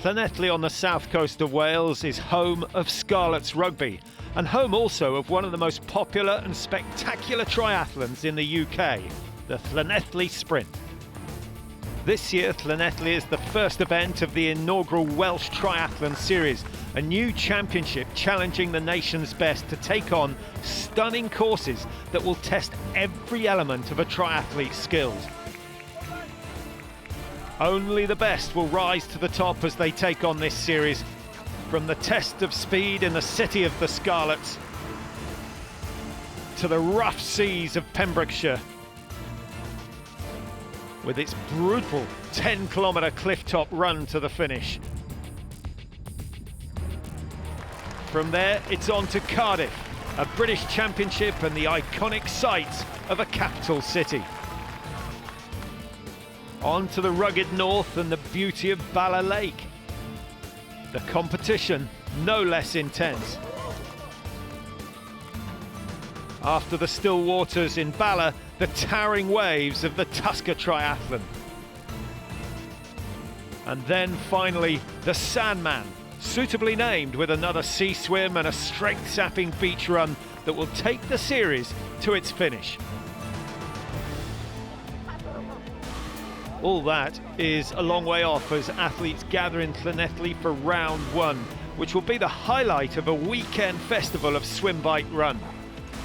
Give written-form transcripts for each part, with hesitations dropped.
Llanelli on the south coast of Wales is home of Scarlets rugby and home also of one of the most popular and spectacular triathlons in the UK, the Llanelli Sprint. This year, Llanelli is the first event of the inaugural Welsh Triathlon Series, a new championship challenging the nation's best to take on stunning courses that will test every element of a triathlete's skills. Only the best will rise to the top as they take on this series, from the test of speed in the city of the Scarlets to the rough seas of Pembrokeshire, with its brutal 10-kilometre cliff-top run to the finish. From there, it's on to Cardiff, a British championship and the iconic sights of a capital city. On to the rugged north and the beauty of Bala Lake. The competition no less intense. After the still waters in Bala, the towering waves of the Tusker Triathlon. And then finally, the Sandman, suitably named, with another sea swim and a strength-sapping beach run that will take the series to its finish. All that is a long way off as athletes gather in Llanelli for round one, which will be the highlight of a weekend festival of swim, bike, run.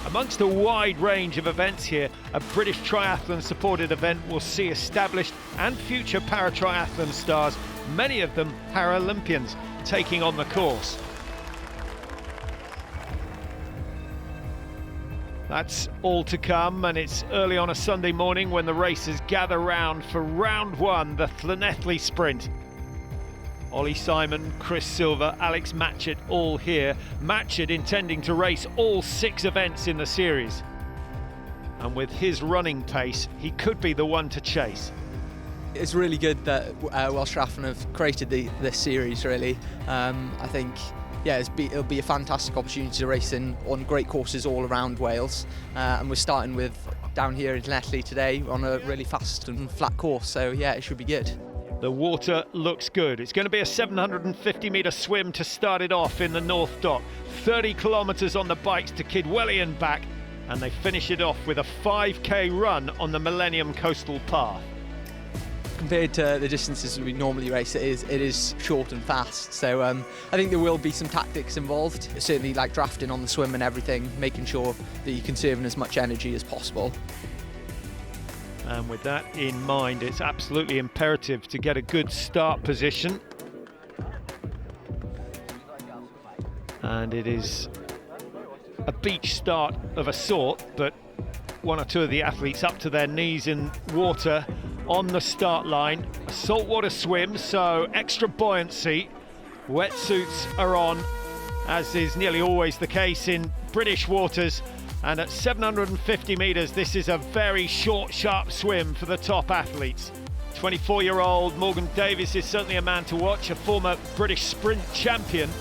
Amongst a wide range of events here, a British triathlon supported event will see established and future para-triathlon stars, many of them Paralympians, taking on the course. That's all to come, and it's early on a Sunday morning when the racers gather round for round one, the Llanelli Sprint. Ollie Simon, Chris Silver, Alex Matchett all here. Matchett intending to race all 6 events in the series. And with his running pace, he could be the one to chase. It's really good that Welsh Triathlon have created this series, really. I think, yeah, it'll be a fantastic opportunity to race on great courses all around Wales. And we're starting with down here in Llanelli today on a really fast and flat course, so yeah, it should be good. The water looks good. It's going to be a 750-metre swim to start it off in the North Dock, 30 kilometres on the bikes to Kidwelly and back, and they finish it off with a 5k run on the Millennium Coastal Path. Compared to the distances we normally race, it is short and fast, so I think there will be some tactics involved, certainly like drafting on the swim and everything, making sure that you're conserving as much energy as possible. And with that in mind, it's absolutely imperative to get a good start position. And it is a beach start of a sort, but one or two of the athletes up to their knees in water on the start line. A saltwater swim, so extra buoyancy. Wetsuits are on, as is nearly always the case in British waters. And at 750 metres, this is a very short, sharp swim for the top athletes. 24-year-old Morgan Davies is certainly a man to watch, a former British sprint champion.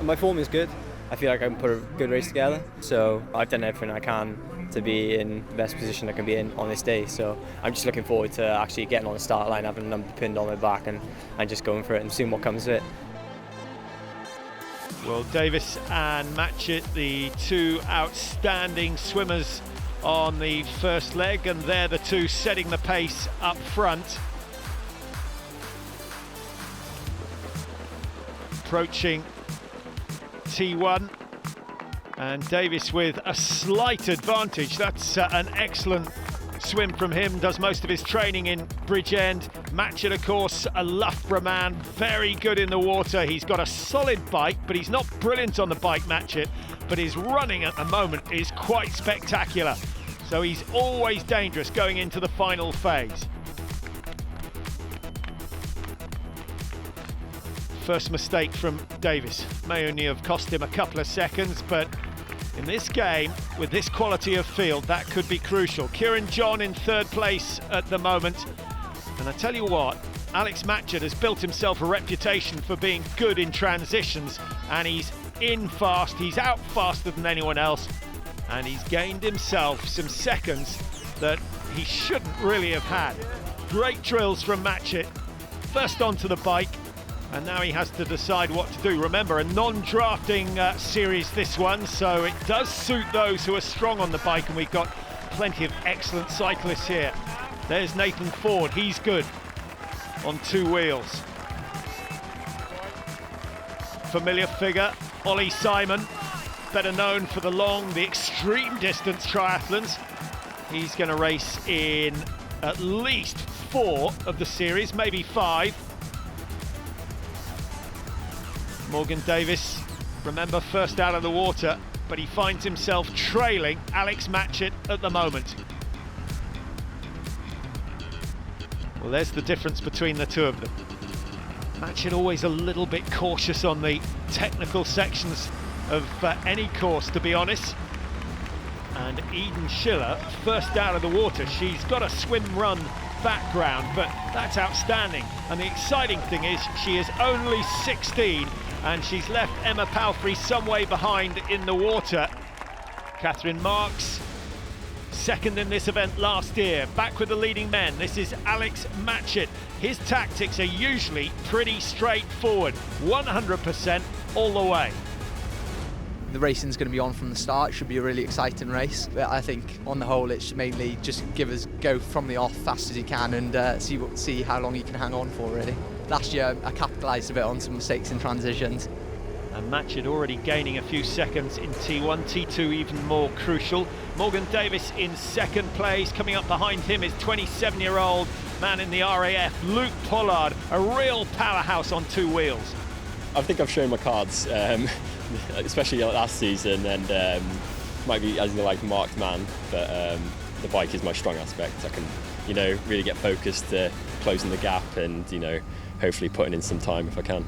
My form is good. I feel like I can put a good race together, so I've done everything I can to be in the best position I can be in on this day. So I'm just looking forward to actually getting on the start line, having a number pinned on my back and just going for it and seeing what comes of it. Well, Davies and Matchett, the two outstanding swimmers on the first leg, and they're the two setting the pace up front. Approaching T1, and Davies with a slight advantage. That's an excellent swim from him, does most of his training in Bridgend. Matchett, of course, a Loughborough man, very good in the water. He's got a solid bike, but he's not brilliant on the bike, Matchett, but his running at the moment is quite spectacular. So he's always dangerous going into the final phase. First mistake from Davies may only have cost him a couple of seconds, but in this game, with this quality of field, that could be crucial. Kieran John in third place at the moment. And I tell you what, Alex Matchett has built himself a reputation for being good in transitions, and he's in fast, he's out faster than anyone else, and he's gained himself some seconds that he shouldn't really have had. Great drills from Matchett. First onto the bike, and now he has to decide what to do. Remember, a non-drafting series this one, so it does suit those who are strong on the bike, and we've got plenty of excellent cyclists here. There's Nathan Ford, he's good on 2 wheels. Familiar figure, Ollie Simon, better known for the extreme distance triathlons. He's going to race in at least 4 of the series, maybe 5. Morgan Davies, remember, first out of the water, but he finds himself trailing Alex Matchett at the moment. Well, there's the difference between the two of them. Matchett always a little bit cautious on the technical sections of any course, to be honest. And Eden Schiller, first out of the water. She's got a swim-run background, but that's outstanding. And the exciting thing is she is only 16, and she's left Emma Palfrey some way behind in the water. Catherine Marks, second in this event last year, back with the leading men. This is Alex Matchett. His tactics are usually pretty straightforward, 100% all the way. The racing's going to be on from the start. It should be a really exciting race, but I think on the whole it should mainly just go from the off fast as you can and see how long you can hang on for, really. Last year I capitalised a bit on some mistakes in transitions. And Matchett already gaining a few seconds in T1, T2 even more crucial. Morgan Davies in second place. Coming up behind him is 27-year-old man in the RAF, Luke Pollard, a real powerhouse on 2 wheels. I think I've shown my cards, especially last season, and might be as like marked man, but the bike is my strong aspect. I can, really get focused to closing the gap and, hopefully putting in some time if I can.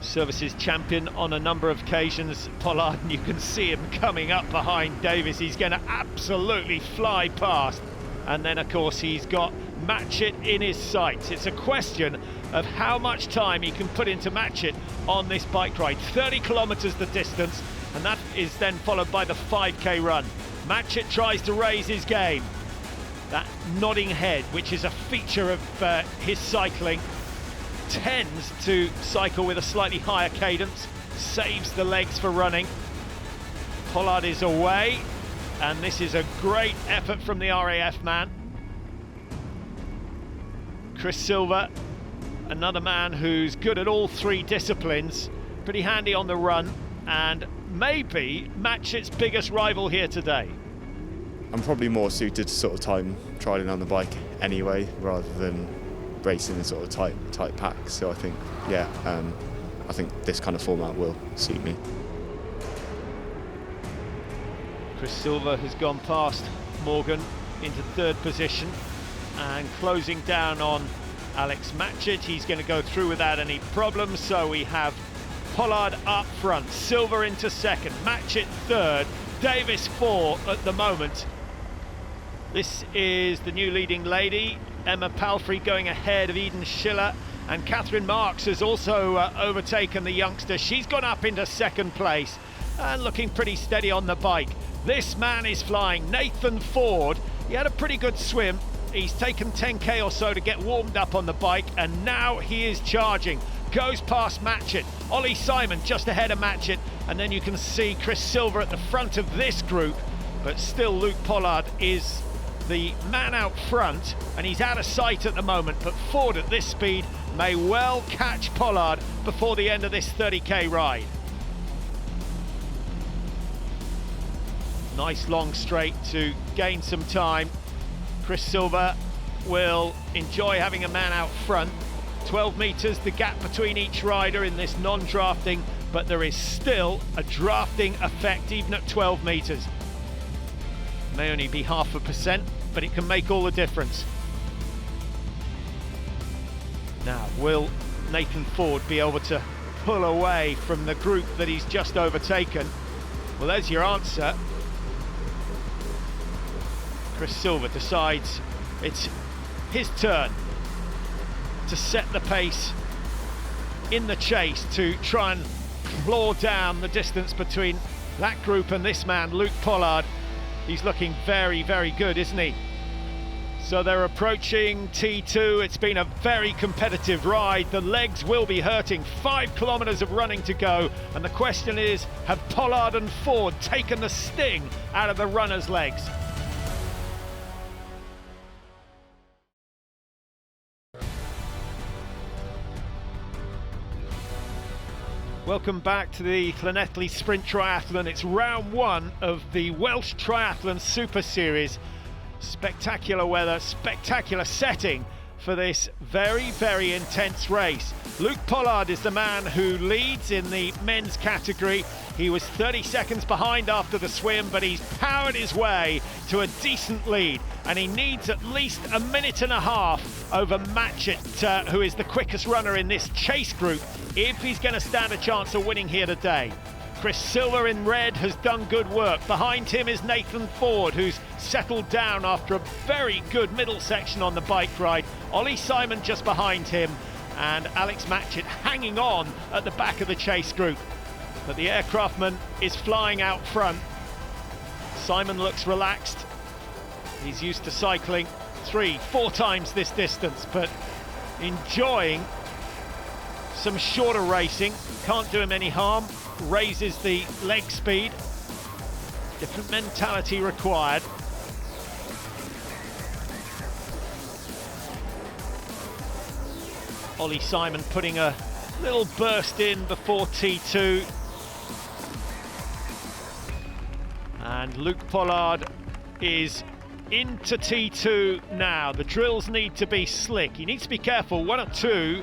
Services champion on a number of occasions, Pollard, and you can see him coming up behind Davies. He's going to absolutely fly past. And then, of course, he's got Matchett in his sights. It's a question of how much time he can put into Matchett on this bike ride. 30 kilometres the distance, and that is then followed by the 5k run. Matchett tries to raise his game. That nodding head, which is a feature of his cycling, tends to cycle with a slightly higher cadence, saves the legs for running. Pollard is away, and this is a great effort from the RAF man. Chris Silver, another man who's good at all 3 disciplines, pretty handy on the run, and maybe Matchett's biggest rival here today. I'm probably more suited to sort of time trialing on the bike anyway, rather than racing in sort of tight packs. So I think, I think this kind of format will suit me. Chris Silver has gone past Morgan into 3rd position and closing down on Alex Matchett. He's going to go through without any problems. So we have Pollard up front, Silver into 2nd, Matchett 3rd, Davies 4 at the moment. This is the new leading lady, Emma Palfrey, going ahead of Eden Schiller, and Catherine Marks has also overtaken the youngster. She's gone up into 2nd place and looking pretty steady on the bike. This man is flying, Nathan Ford. He had a pretty good swim. He's taken 10k or so to get warmed up on the bike, and now he is charging. Goes past Matchett. Ollie Simon just ahead of Matchett, and then you can see Chris Silver at the front of this group, but still Luke Pollard is the man out front, and he's out of sight at the moment, but Ford at this speed may well catch Pollard before the end of this 30k ride. Nice long straight to gain some time. Chris Silver will enjoy having a man out front. 12 metres the gap between each rider in this non-drafting, but there is still a drafting effect even at 12 metres. May only be 0.5%, but it can make all the difference. Now, will Nathan Ford be able to pull away from the group that he's just overtaken? Well, there's your answer. Chris Silver decides it's his turn to set the pace in the chase to try and claw down the distance between that group and this man, Luke Pollard. He's looking very, very good, isn't he? So they're approaching T2. It's been a very competitive ride. The legs will be hurting. 5 kilometres of running to go. And the question is, have Pollard and Ford taken the sting out of the runners' legs? Welcome back to the Llanelli Sprint Triathlon. It's round 1 of the Welsh Triathlon Super Series. Spectacular weather, spectacular setting for this very, very intense race. Luke Pollard is the man who leads in the men's category. He was 30 seconds behind after the swim, but he's powered his way to a decent lead, and he needs at least a minute and a half over MATCHETT, who is the quickest runner in this chase group, if he's going to stand a chance of winning here today. Chris Silver in red has done good work. Behind him is Nathan Ford, who's settled down after a very good middle section on the bike ride. Ollie Simon just behind him, and Alex MATCHETT hanging on at the back of the chase group. But the aircraftman is flying out front. Simon looks relaxed. He's used to cycling 3-4 times this distance, but enjoying some shorter racing. Can't do him any harm. Raises the leg speed. Different mentality required. Ollie Simon putting a little burst in before T2. And Luke Pollard is into T2 now. The drills need to be slick. He needs to be careful. 1 or 2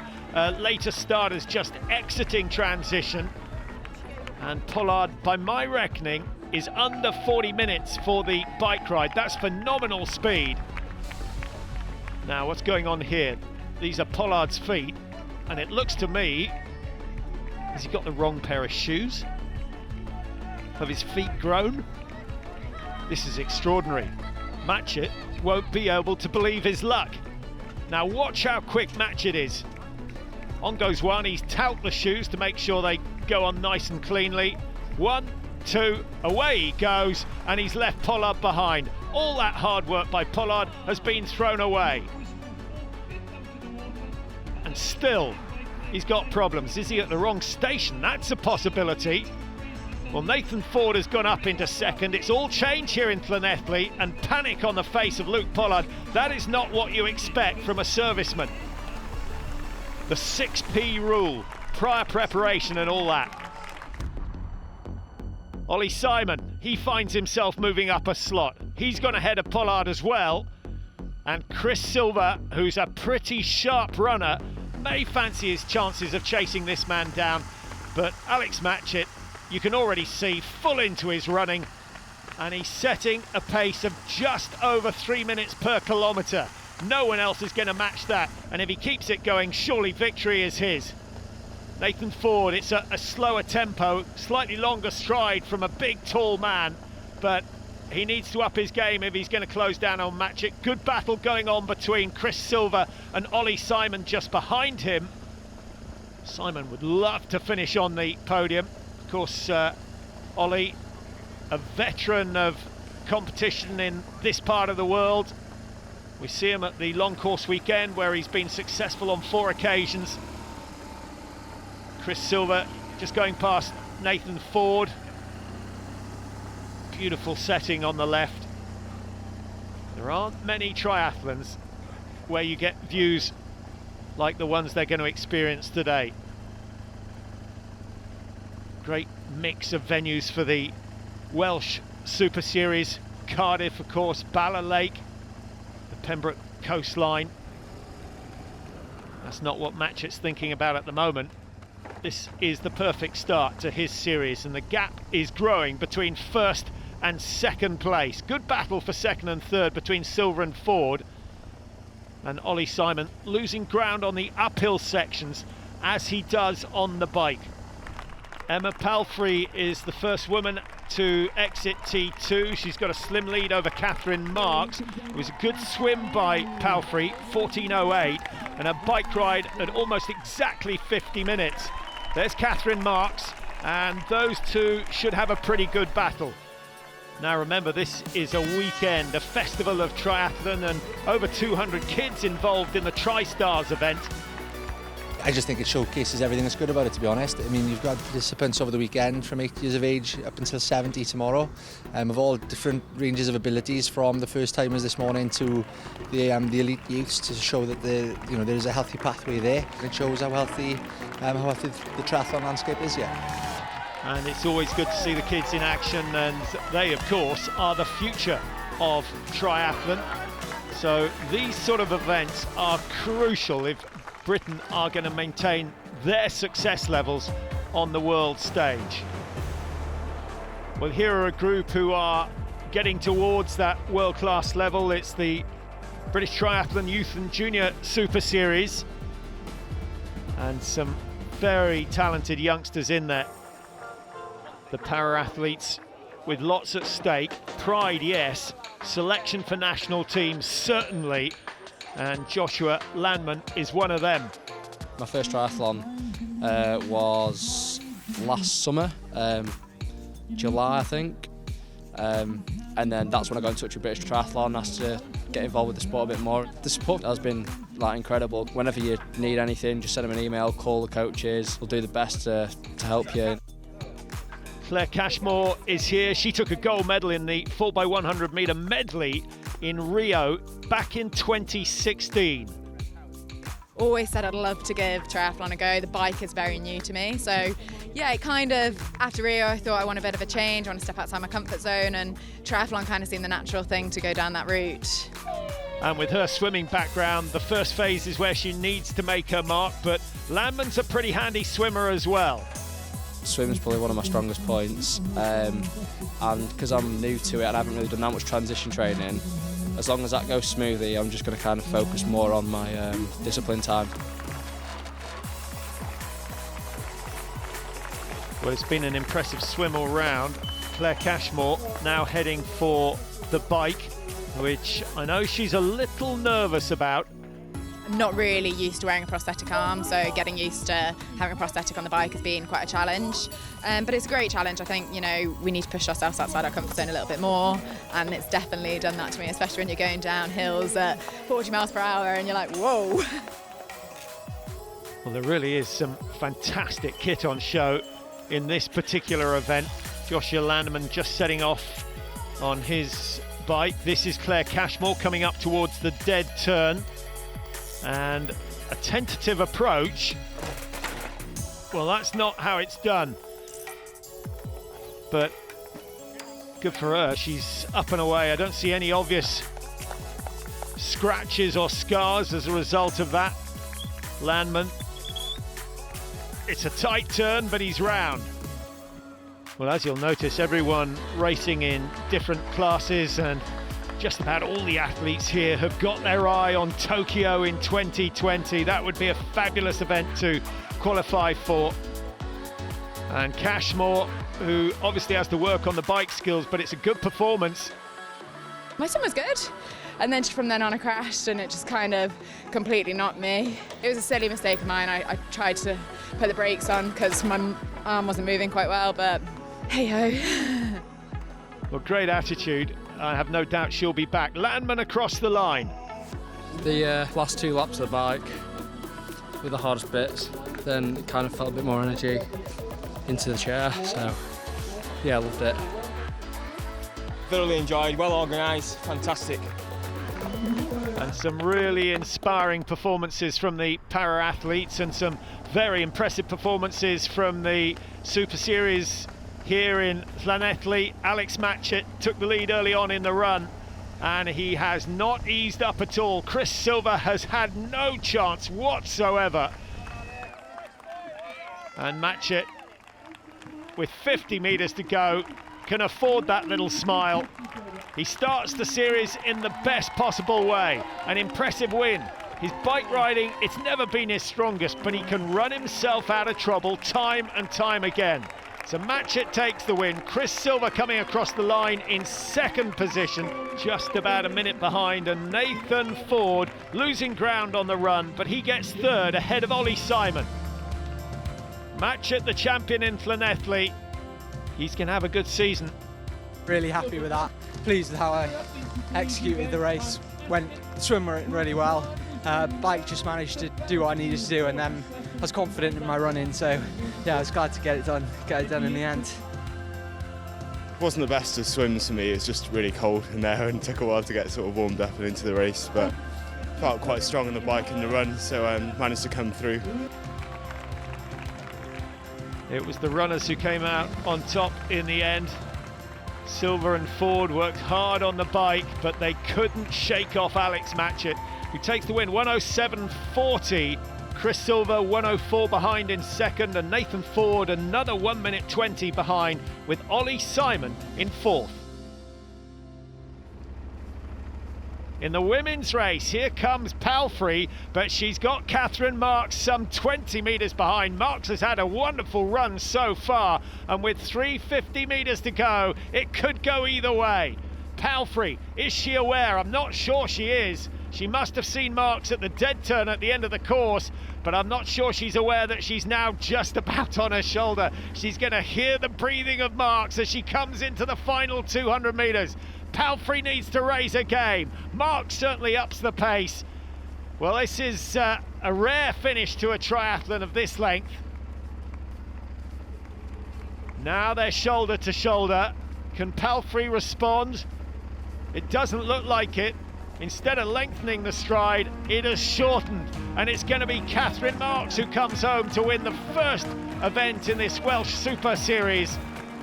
later starters just exiting transition. And Pollard, by my reckoning, is under 40 minutes for the bike ride. That's phenomenal speed. Now, what's going on here? These are Pollard's feet, and it looks to me, has he got the wrong pair of shoes? Have his feet grown? This is extraordinary. MATCHETT won't be able to believe his luck. Now watch how quick MATCHETT is. On goes one, he's tout the shoes to make sure they go on nice and cleanly. 1, 2, away he goes, and he's left Pollard behind. All that hard work by Pollard has been thrown away. And still, he's got problems. Is he at the wrong station? That's a possibility. Well, Nathan Ford has gone up into second. It's all change here in Llanelli, and panic on the face of Luke Pollard. That is not what you expect from a serviceman. The 6P rule, prior preparation and all that. Ollie Simon, he finds himself moving up a slot. He's gone ahead of Pollard as well. And Chris Silver, who's a pretty sharp runner, may fancy his chances of chasing this man down. But Alex MATCHETT, you can already see, full into his running. And he's setting a pace of just over 3 minutes per kilometre. No one else is going to match that, and if he keeps it going, surely victory is his. Nathan Ford, it's a slower tempo, slightly longer stride from a big tall man, but he needs to up his game if he's going to close down on MATCHETT. Good battle going on between Chris Silver and Ollie Simon just behind him. Simon would love to finish on the podium. Of course, Ollie, a veteran of competition in this part of the world. We see him at the long course weekend where he's been successful on 4 occasions. Chris Silver just going past Nathan Ford. Beautiful setting on the left. There aren't many triathlons where you get views like the ones they're going to experience today. Great mix of venues for the Welsh Super Series. Cardiff, of course, Bala Lake, the Pembroke coastline. That's not what MATCHETT's thinking about at the moment. This is the perfect start to his series, and the gap is growing between first and second place. Good battle for second and third between Silver and Ford. And Ollie Simon losing ground on the uphill sections as he does on the bike. Emma Palfrey is the first woman to exit T2. She's got a slim lead over Catherine Marks. It was a good swim by Palfrey, 14:08, and a bike ride at almost exactly 50 minutes. There's Catherine Marks, and those two should have a pretty good battle. Now remember, this is a weekend, a festival of triathlon, and over 200 kids involved in the Tri-Stars event. I just think it showcases everything that's good about it, to be honest. I mean, you've got participants over the weekend from 8 years of age up until 70 tomorrow, of all different ranges of abilities, from the first timers this morning to the elite youths, to show that there's a healthy pathway there. It shows how healthy the triathlon landscape is here. And it's always good to see the kids in action, and they, of course, are the future of triathlon. So these sort of events are crucial if Britain are going to maintain their success levels on the world stage. Well, here are a group who are getting towards that world-class level. It's the British Triathlon Youth and Junior Super Series, and some very talented youngsters in there. The para-athletes with lots at stake. Pride, yes. Selection for national teams, certainly. And Joshua Landman is one of them. My first triathlon was last summer, July I think, and then that's when I got in touch with British Triathlon, asked to get involved with the sport a bit more. The support has been incredible. Whenever you need anything, just send them an email, call the coaches, we'll do the best to help you. Claire CASHMORE is here. She took a gold medal in the 4x100 metre medley in Rio back in 2016. Always said I'd love to give triathlon a go. The bike is very new to me, so yeah, it kind of, after Rio, I thought I want a bit of a change, I want to step outside my comfort zone, and triathlon kind of seemed the natural thing to go down that route. And with her swimming background, the first phase is where she needs to make her mark, but Landman's a pretty handy swimmer as well. Swimming's probably one of my strongest points, and because I'm new to it and I haven't really done that much transition training, as long as that goes smoothly, I'm just going to kind of focus more on my discipline time. Well, it's been an impressive swim all round. Claire CASHMORE now heading for the bike, which I know she's a little nervous about. I'm not really used to wearing a prosthetic arm, so getting used to having a prosthetic on the bike has been quite a challenge. But it's a great challenge. I think, we need to push ourselves outside our comfort zone a little bit more, and it's definitely done that to me, especially when you're going down hills at 40 miles per hour and you're like, whoa. Well, there really is some fantastic kit on show in this particular event. Joshua Landman just setting off on his bike. This is Claire CASHMORE coming up towards the dead turn. And a tentative approach. Well, that's not how it's done. But good for her, she's up and away. I don't see any obvious scratches or scars as a result of that. Landman. It's a tight turn, but he's round. Well, as you'll notice, everyone racing in different classes, and just about all the athletes here have got their eye on Tokyo in 2020. That would be a fabulous event to qualify for. And CASHMORE, who obviously has to work on the bike skills, but it's a good performance. My swim was good, and then from then on I crashed and it just kind of completely knocked me. It was a silly mistake of mine. I tried to put the brakes on because my arm wasn't moving quite well, but hey-ho. Well, great attitude. I have no doubt she'll be back. Landman across the line. The last 2 laps of the bike were the hardest bits, then it kind of felt a bit more energy into the chair, so yeah, I loved it. Thoroughly enjoyed, well organised, fantastic. And some really inspiring performances from the para-athletes, and some very impressive performances from the Super Series here in Llanelli. Alex MATCHETT took the lead early on in the run, and he has not eased up at all. Chris Silver has had no chance whatsoever. And MATCHETT, with 50 metres to go, can afford that little smile. He starts the series in the best possible way. An impressive win. His bike riding, it's never been his strongest, but he can run himself out of trouble time and time again. So MATCHETT takes the win. Chris Silver coming across the line in second position, just about a minute behind, and Nathan Ford losing ground on the run, but he gets third ahead of Ollie Simon. MATCHETT, the champion in Llanelli. He's going to have a good season. Really happy with that. Pleased with how I executed the race. Swim went really well. Bike just managed to do what I needed to do, and then I was confident in my running. So yeah, I was glad to get it done in the end. It wasn't the best of swims for me. It was just really cold in there and took a while to get sort of warmed up and into the race. But felt quite strong on the bike and the run, so managed to come through. It was the runners who came out on top in the end. Silver and Ford worked hard on the bike, but they couldn't shake off Alex Matchett, who takes the win. 107.40. Chris Silver 104 behind in second, and Nathan Ford another 1 minute 20 behind, with Ollie Simon in fourth. In the women's race, here comes Palfrey, but she's got Catherine Marks some 20 metres behind. Marks has had a wonderful run so far, and with 350 metres to go, it could go either way. Palfrey, is she aware? I'm not sure she is. She must have seen Marks at the dead turn at the end of the course, but I'm not sure she's aware that she's now just about on her shoulder. She's going to hear the breathing of Marks as she comes into the final 200 metres. Palfrey needs to raise her game. Marks certainly ups the pace. Well, this is a rare finish to a triathlon of this length. Now they're shoulder to shoulder. Can Palfrey respond? It doesn't look like it. Instead of lengthening the stride, it has shortened, and it's going to be Catherine Marks who comes home to win the first event in this Welsh Super Series.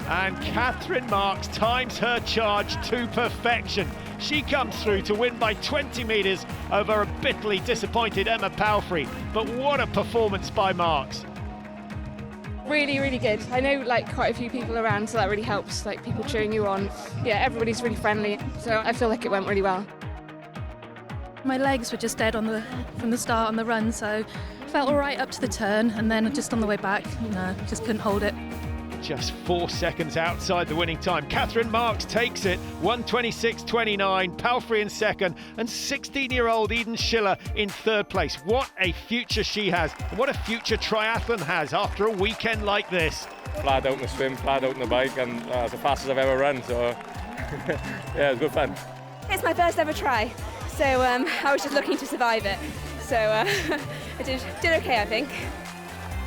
And Catherine Marks times her charge to perfection. She comes through to win by 20 metres over a bitterly disappointed Emma Palfrey. But what a performance by Marks. Really, really good. I know like quite a few people around, so that really helps, like people cheering you on. Yeah, everybody's really friendly, so I feel like it went really well. My legs were just dead from the start on the run, so felt all right up to the turn, and then just on the way back, just couldn't hold it. Just 4 seconds outside the winning time. Catherine Marks takes it, 1:26.29, Palfrey in second, and 16-year-old Eden Schiller in third place. What a future she has, and what a future triathlon has after a weekend like this. Flat out in the swim, flat out in the bike, and it's the fastest I've ever run, so yeah, it was good fun. It's my first ever try, so I was just looking to survive it. So I did okay, I think.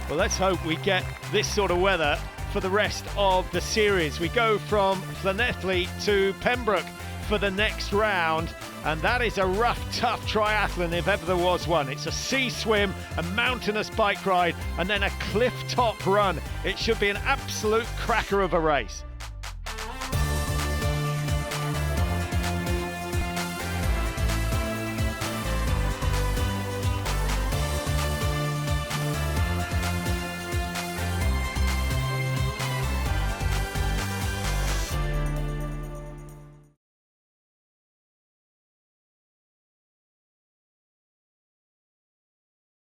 Well, let's hope we get this sort of weather for the rest of the series. We go from Llanelli to Pembroke for the next round, and that is a rough, tough triathlon if ever there was one. It's a sea swim, a mountainous bike ride, and then a cliff top run. It should be an absolute cracker of a race.